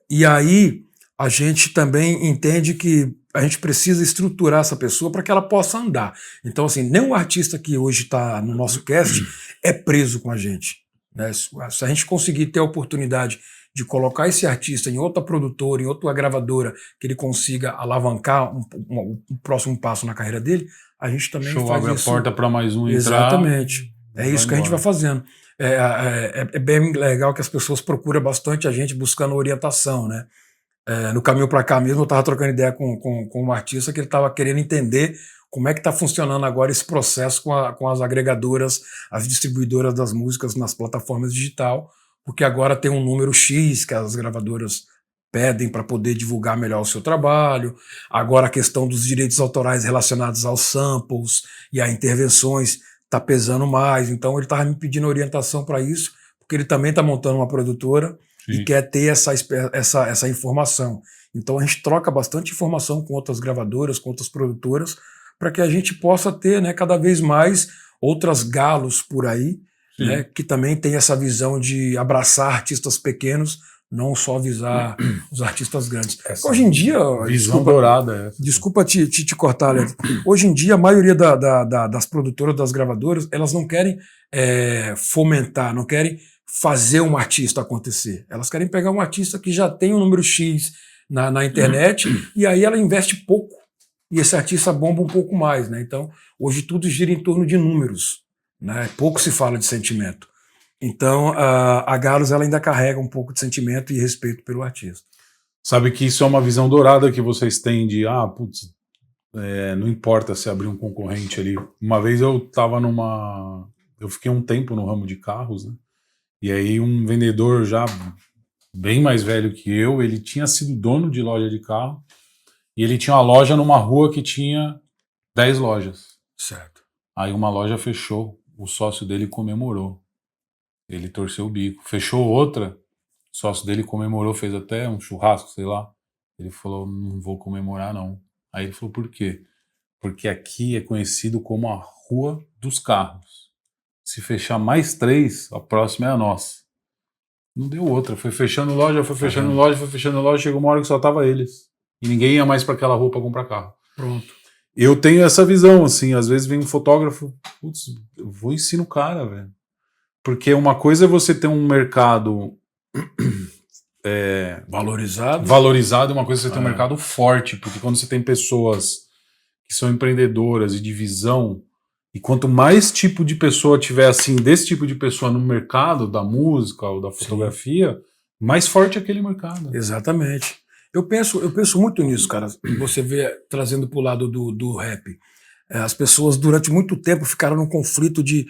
E aí a gente também entende que a gente precisa estruturar essa pessoa para que ela possa andar. Então, assim, nenhum artista que hoje está no nosso cast é preso com a gente. Né? Se a gente conseguir ter a oportunidade de colocar esse artista em outra produtora, em outra gravadora, que ele consiga alavancar um próximo passo na carreira dele, a gente também faz abre isso. A porta para mais um entrar. Exatamente. É isso que a gente vai fazendo. É bem legal que as pessoas procuram bastante a gente buscando orientação, né? No caminho para cá mesmo, eu estava trocando ideia com um artista que ele estava querendo entender como é que está funcionando agora esse processo com as agregadoras, as distribuidoras das músicas nas plataformas digital, porque agora tem um número X que as gravadoras pedem para poder divulgar melhor o seu trabalho. Agora a questão dos direitos autorais relacionados aos samples e a intervenções está pesando mais. Então ele estava me pedindo orientação para isso, porque ele também está montando uma produtora. Sim. E quer ter essa informação. Então a gente troca bastante informação com outras gravadoras, com outras produtoras, para que a gente possa ter, né, cada vez mais outras galos por aí, né, que também tem essa visão de abraçar artistas pequenos, não só visar os artistas grandes. Hoje em dia... Visão dourada. Desculpa te cortar, Alex. Hoje em dia, a maioria das produtoras, das gravadoras, elas não querem fomentar, não querem fazer um artista acontecer. Elas querem pegar um artista que já tem um número X na internet e aí ela investe pouco. E esse artista bomba um pouco mais, né? Então, hoje tudo gira em torno de números, né? Pouco se fala de sentimento. Então, a Galos ela ainda carrega um pouco de sentimento e respeito pelo artista. Sabe que isso é uma visão dourada que vocês têm de, não importa se abrir um concorrente ali. Uma vez eu fiquei um tempo no ramo de carros, né? E aí um vendedor já bem mais velho que eu, ele tinha sido dono de loja de carro e ele tinha uma loja numa rua que tinha 10 lojas. Certo. Aí uma loja fechou, o sócio dele comemorou. Ele torceu o bico. Fechou outra, o sócio dele comemorou, fez até um churrasco, sei lá. Ele falou, não vou comemorar não. Aí ele falou, por quê? Porque aqui é conhecido como a Rua dos Carros. Se fechar mais 3, a próxima é a nossa. Não deu outra. Foi fechando loja, foi fechando loja. Chegou uma hora que só tava eles. E ninguém ia mais para aquela rua para comprar carro. Pronto. Eu tenho essa visão, assim. Às vezes vem um fotógrafo, putz, eu vou ensinar o cara, velho. Porque uma coisa é você ter um mercado valorizado, uma coisa é você ter um mercado forte. Porque quando você tem pessoas que são empreendedoras e de visão, e quanto mais tipo de pessoa tiver assim, desse tipo de pessoa no mercado da música ou da fotografia, sim, mais forte é aquele mercado. Exatamente. Eu penso muito nisso, cara. Você vê, trazendo para o lado do rap. As pessoas durante muito tempo ficaram num conflito de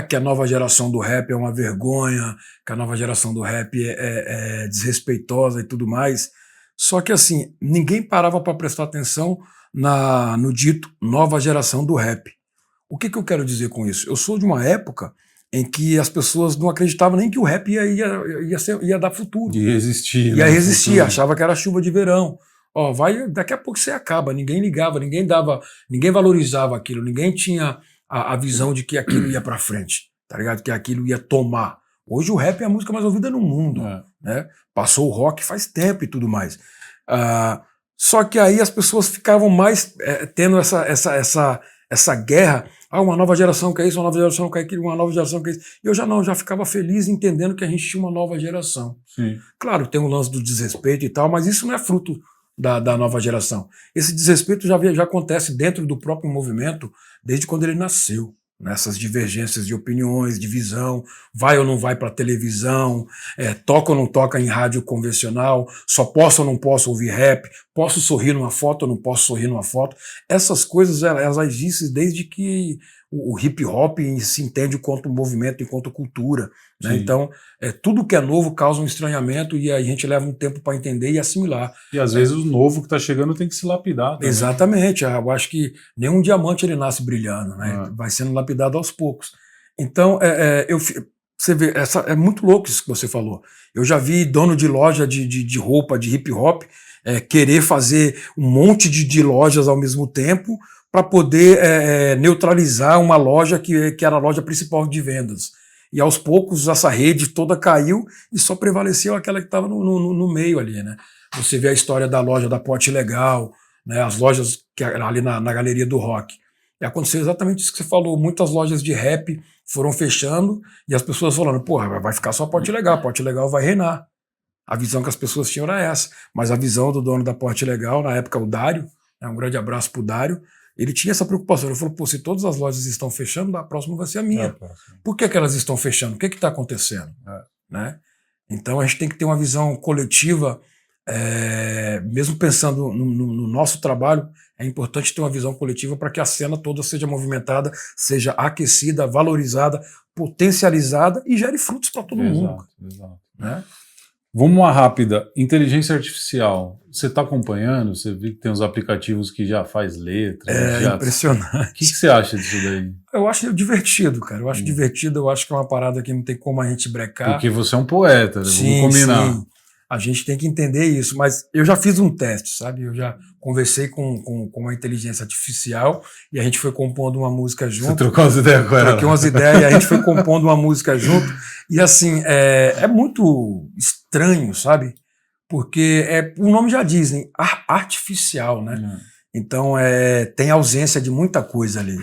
que a nova geração do rap é uma vergonha, que a nova geração do rap é desrespeitosa e tudo mais. Só que assim, ninguém parava para prestar atenção no dito nova geração do rap. O que eu quero dizer com isso? Eu sou de uma época em que as pessoas não acreditavam nem que o rap ia dar futuro. Ia existir. Ia resistir, achava que era chuva de verão. Daqui a pouco você acaba, ninguém ligava, ninguém valorizava aquilo, ninguém tinha a visão de que aquilo ia pra frente, tá ligado? Que aquilo ia tomar. Hoje o rap é a música mais ouvida no mundo, né? Passou o rock faz tempo e tudo mais. Só que aí as pessoas ficavam mais tendo essa guerra, uma nova geração quer isso, uma nova geração quer aquilo, uma nova geração quer isso. E eu já ficava feliz entendendo que a gente tinha uma nova geração. Sim. Claro, tem um lance do desrespeito e tal, mas isso não é fruto da nova geração. Esse desrespeito já acontece dentro do próprio movimento desde quando ele nasceu. Nessas divergências de opiniões, de visão, vai ou não vai para televisão, toca ou não toca em rádio convencional, só posso ou não posso ouvir rap, posso sorrir numa foto ou não posso sorrir numa foto. Essas coisas elas existem desde que o hip hop se entende enquanto movimento, enquanto cultura, né? Então, tudo que é novo causa um estranhamento e a gente leva um tempo para entender e assimilar. E às vezes o novo que está chegando tem que se lapidar também. Exatamente. Eu acho que nenhum diamante ele nasce brilhando, né? Vai sendo lapidado aos poucos. Então, você vê, é muito louco isso que você falou. Eu já vi dono de loja de roupa, de hip hop, querer fazer um monte de lojas ao mesmo tempo para poder neutralizar uma loja que era a loja principal de vendas. E aos poucos essa rede toda caiu e só prevaleceu aquela que estava no meio ali, né? Você vê a história da loja da Porte Legal, né? As lojas ali na Galeria do Rock. E aconteceu exatamente isso que você falou. Muitas lojas de rap foram fechando e as pessoas falando, porra, vai ficar só Porte Legal, Porte Legal vai reinar. A visão que as pessoas tinham era essa. Mas a visão do dono da Porte Legal, na época o Dário, né? Um grande abraço pro Dário, ele tinha essa preocupação. Ele falou, pô, se todas as lojas estão fechando, a próxima vai ser a minha. Por que elas estão fechando? O que está acontecendo? Né? Então a gente tem que ter uma visão coletiva, mesmo pensando no nosso trabalho, é importante ter uma visão coletiva para que a cena toda seja movimentada, seja aquecida, valorizada, potencializada e gere frutos para todo mundo. Exato. Né? Vamos uma rápida. Inteligência artificial. Você está acompanhando? Você viu que tem uns aplicativos que já faz letras? Impressionante. O que você acha disso daí? Eu acho divertido, cara. Eu acho divertido. Eu acho que é uma parada que não tem como a gente brecar. Porque você é um poeta, vamos combinar. Sim. A gente tem que entender isso, mas eu já fiz um teste, sabe? Eu já conversei com a inteligência artificial e a gente foi compondo uma música junto. Você trocou umas ideias com ela? Troquei umas ideias e a gente foi compondo uma música junto. E assim, é muito estranho, sabe? Porque o nome já diz, né? Artificial, né? Então tem ausência de muita coisa ali.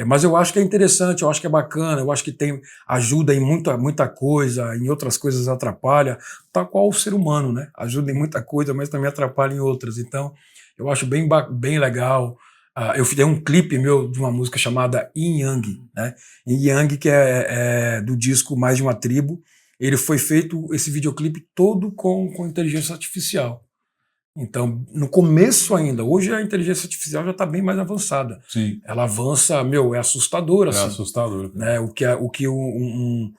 Mas eu acho que é interessante, eu acho que é bacana, eu acho que ajuda em muita coisa, em outras coisas atrapalha, tal qual o ser humano, né? Ajuda em muita coisa, mas também atrapalha em outras. Então, eu acho bem legal. Eu fiz um clipe meu de uma música chamada Yin Yang, né? Yin Yang, que é do disco Mais de uma Tribo. Ele foi feito, esse videoclipe todo com inteligência artificial. Então, no começo ainda, hoje a inteligência artificial já está bem mais avançada. Sim. Ela avança, é assustador. Assim, assustador. Né? O que um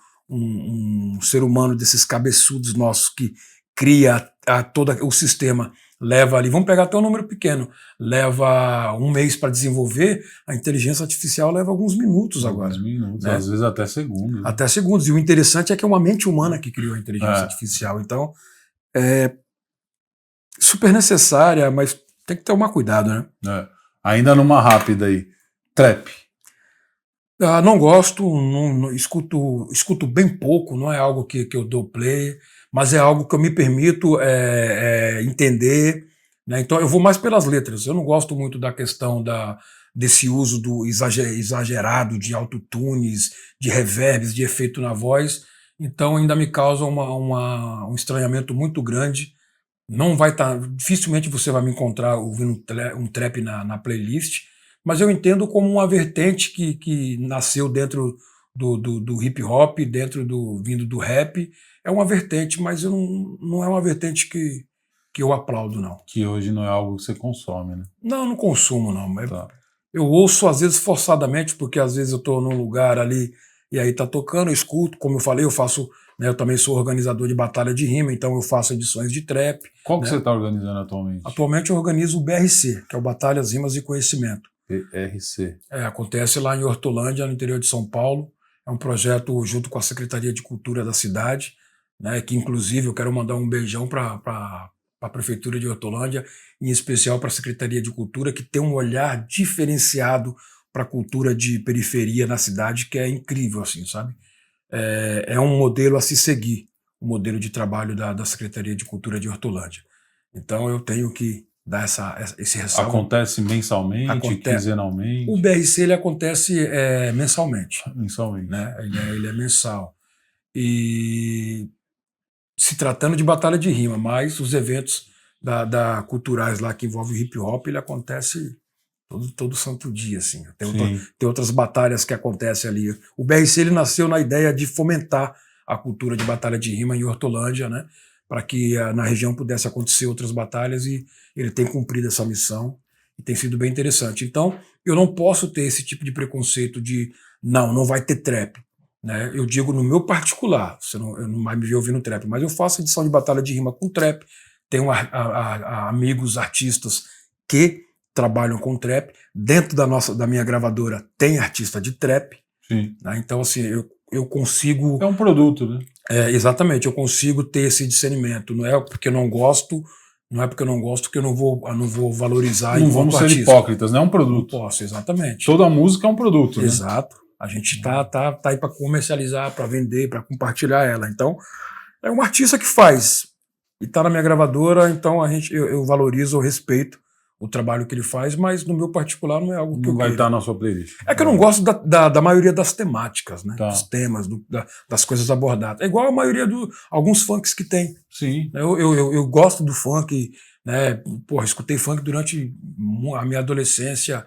ser humano desses cabeçudos nossos que cria todo o sistema leva ali, vamos pegar até um número pequeno, leva 1 mês para desenvolver, a inteligência artificial leva alguns minutos agora. Alguns minutos, né? Às vezes até segundos. Até segundos. E o interessante é que é uma mente humana que criou a inteligência artificial. Então, super necessária, mas tem que tomar cuidado, né? Ainda numa rápida aí, trap. Não gosto, não escuto bem pouco, não é algo que eu dou play, mas é algo que eu me permito entender, né? Então eu vou mais pelas letras. Eu não gosto muito da questão desse uso do exagerado de autotunes, de reverbs, de efeito na voz. Então ainda me causa um estranhamento muito grande. Não vai estar, dificilmente você vai me encontrar ouvindo um trap na playlist, mas eu entendo como uma vertente que nasceu dentro do hip hop, vindo do rap. É uma vertente, mas não é uma vertente que eu aplaudo, não. Que hoje não é algo que você consome, né? Não consumo, não. Tá. Eu ouço, às vezes, forçadamente, porque às vezes eu estou num lugar ali e aí tá tocando, eu escuto, como eu falei, eu faço... Eu também sou organizador de batalha de rima, então eu faço edições de trap. Qual que você está organizando atualmente? Atualmente eu organizo o BRC, que é o Batalhas, Rimas e Conhecimento. BRC. Acontece lá em Hortolândia, no interior de São Paulo. É um projeto junto com a Secretaria de Cultura da cidade, né, que inclusive eu quero mandar um beijão para a Prefeitura de Hortolândia, em especial para a Secretaria de Cultura, que tem um olhar diferenciado para a cultura de periferia na cidade, que é incrível, assim, sabe? É um modelo a se seguir, o modelo de trabalho da Secretaria de Cultura de Hortolândia. Então eu tenho que dar esse ressalvo. Acontece mensalmente, quinzenalmente? O BRC ele acontece mensalmente. Mensalmente. Né? Ele é mensal. E se tratando de batalha de rima, mas os eventos culturais lá que envolvem o hip hop, ele acontece todo santo dia, assim. Tem outras batalhas que acontecem ali. O BRC ele nasceu na ideia de fomentar a cultura de batalha de rima em Hortolândia, né? Para que na região pudesse acontecer outras batalhas, e ele tem cumprido essa missão e tem sido bem interessante. Então, eu não posso ter esse tipo de preconceito de não vai ter trap. Né? Eu digo no meu particular, você não vai me ver ouvindo trap, mas eu faço edição de batalha de rima com trap, tenho amigos artistas que trabalham com trap. Dentro da minha gravadora tem artista de trap. Sim. Né? Então, assim, eu consigo... É um produto, né? Exatamente, eu consigo ter esse discernimento. Não é porque eu não gosto que eu não vou valorizar. Não vamos ser hipócritas, não é um produto. Não posso, exatamente. Toda música é um produto. Exato. Né? A gente tá aí para comercializar, para vender, para compartilhar ela. Então, é um artista que faz. E tá na minha gravadora, então eu valorizo, eu respeito o trabalho que ele faz, mas no meu particular não é algo que não vai estar na sua playlist. É que eu não gosto da maioria das temáticas, né? Tá. Dos temas, das coisas abordadas. É igual a maioria alguns funks que tem. Sim. Eu gosto do funk, né? Porra, escutei funk durante a minha adolescência,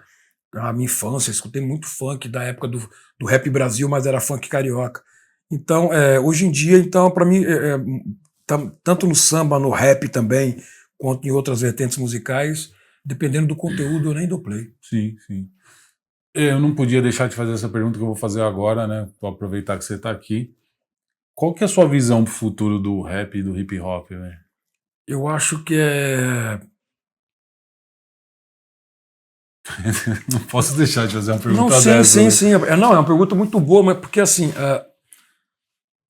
a minha infância, escutei muito funk da época do rap Brasil, mas era funk carioca. Então, hoje em dia, então, para mim, tanto no samba, no rap também, quanto em outras vertentes musicais, dependendo do conteúdo, eu nem dou play. Sim, sim. Eu não podia deixar de fazer essa pergunta que eu vou fazer agora, né? Vou aproveitar que você está aqui. Qual que é a sua visão pro futuro do rap e do hip hop, né? Eu acho que é... Não posso deixar de fazer uma pergunta dessa. Sim. Não, é uma pergunta muito boa, mas porque assim,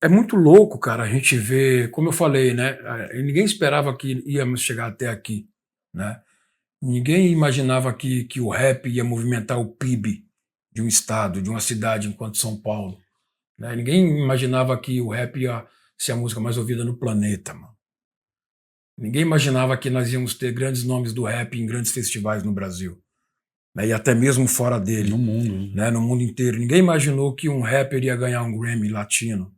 É muito louco, cara, a gente vê, como eu falei, né? Ninguém esperava que íamos chegar até aqui, né? Ninguém imaginava que o rap ia movimentar o PIB de um estado, de uma cidade enquanto São Paulo, né? Ninguém imaginava que o rap ia ser a música mais ouvida no planeta, mano. Ninguém imaginava que nós íamos ter grandes nomes do rap em grandes festivais no Brasil, né? E até mesmo fora No dele, mundo. né? No mundo inteiro. Ninguém imaginou que um rapper ia ganhar um Grammy latino,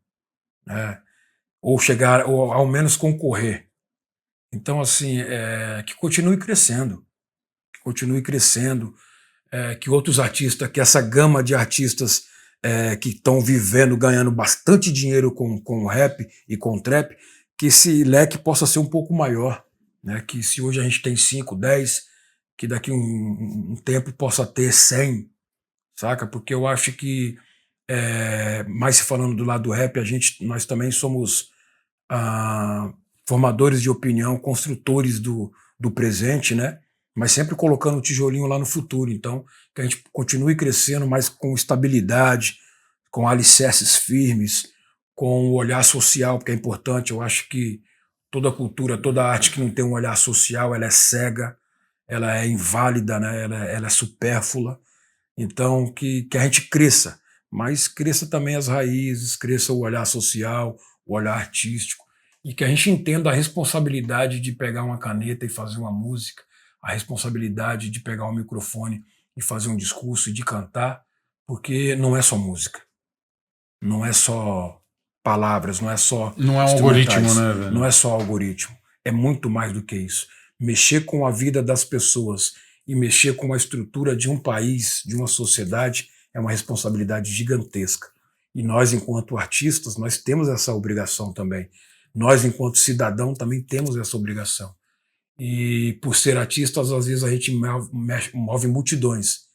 né? Ou chegar, ou ao menos concorrer. Então, assim, que continue crescendo, que outros artistas, que essa gama de artistas que estão vivendo, ganhando bastante dinheiro com o rap e com o trap, que esse leque possa ser um pouco maior, né? Que se hoje a gente tem 5, 10, que daqui um tempo possa ter 100, saca? Porque eu acho que, mais se falando do lado do rap, nós também somos formadores de opinião, construtores do presente, né? Mas sempre colocando o tijolinho lá no futuro. Então, que a gente continue crescendo, mas com estabilidade, com alicerces firmes, com o olhar social, porque é importante. Eu acho que toda cultura, toda arte que não tem um olhar social, ela é cega, ela é inválida, né? Ela é supérflua. Então, que a gente cresça, mas cresça também as raízes, cresça o olhar social, o olhar artístico, e que a gente entenda a responsabilidade de pegar uma caneta e fazer uma música, a responsabilidade de pegar um microfone e fazer um discurso e de cantar, porque não é só música, não é só palavras, não é só Não é um algoritmo, instrumentais, né, velho? não é só algoritmo, é muito mais do que isso. Mexer com a vida das pessoas e mexer com a estrutura de um país, de uma sociedade, é uma responsabilidade gigantesca. E nós, enquanto artistas, nós temos essa obrigação também. Nós, enquanto cidadão, também temos essa obrigação. E por ser artistas, às vezes a gente move multidões.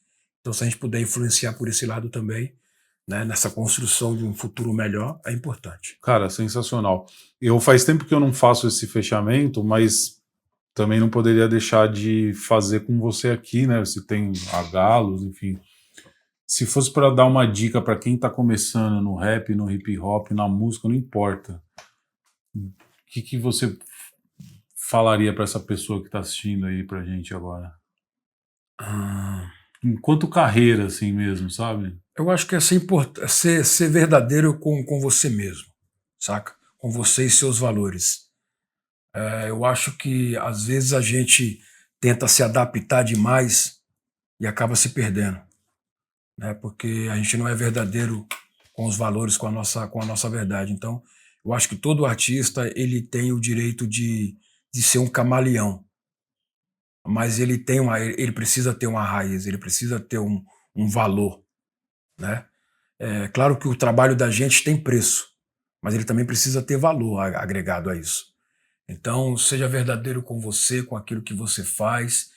Então, se a gente puder influenciar por esse lado também, né, nessa construção de um futuro melhor, é importante. Cara, sensacional. Eu faz tempo que eu não faço esse fechamento, mas também não poderia deixar de fazer com você aqui, né? Você tem a Galos, enfim. Se fosse para dar uma dica para quem tá começando no rap, no hip hop, na música, não importa. O que você falaria para essa pessoa que tá assistindo aí pra gente agora? Ah, Enquanto carreira, assim mesmo, sabe? eu acho que é ser verdadeiro com você mesmo, saca? Com você e seus valores. Eu acho que às vezes a gente tenta se adaptar demais e acaba se perdendo, né? Porque a gente não é verdadeiro com os valores, com a nossa verdade. Então, eu acho que todo artista ele tem o direito de ser um camaleão, mas ele precisa ter uma raiz, ele precisa ter um valor, né? É claro que o trabalho da gente tem preço, mas ele também precisa ter valor agregado a isso. Então, seja verdadeiro com você, com aquilo que você faz.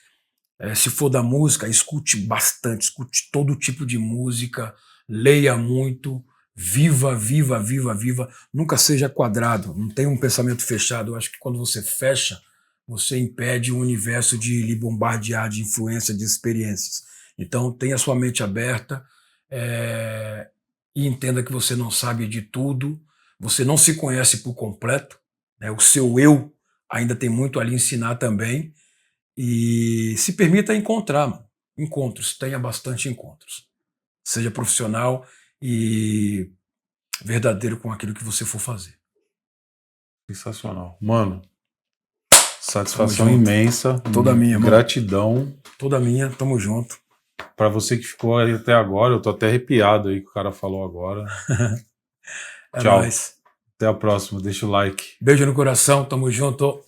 Se for da música, escute bastante, escute todo tipo de música, leia muito, viva, viva, viva, viva. Nunca seja quadrado, não tenha um pensamento fechado. Eu acho que quando você fecha, você impede o universo de lhe bombardear de influência, de experiências. Então, tenha sua mente aberta, e entenda que você não sabe de tudo, você não se conhece por completo, né? O seu eu ainda tem muito a lhe ensinar também, e se permita encontrar, mano. Encontros, tenha bastante encontros. Seja profissional e verdadeiro com aquilo que você for fazer. Sensacional. Mano, Tamo satisfação junto. imensa. Toda minha, mano. Gratidão. Toda minha, tamo junto. Pra você que ficou aí até agora, eu tô até arrepiado aí que o cara falou agora. É Tchau. nóis. Até a próxima. Deixa o like. Beijo no coração, tamo junto.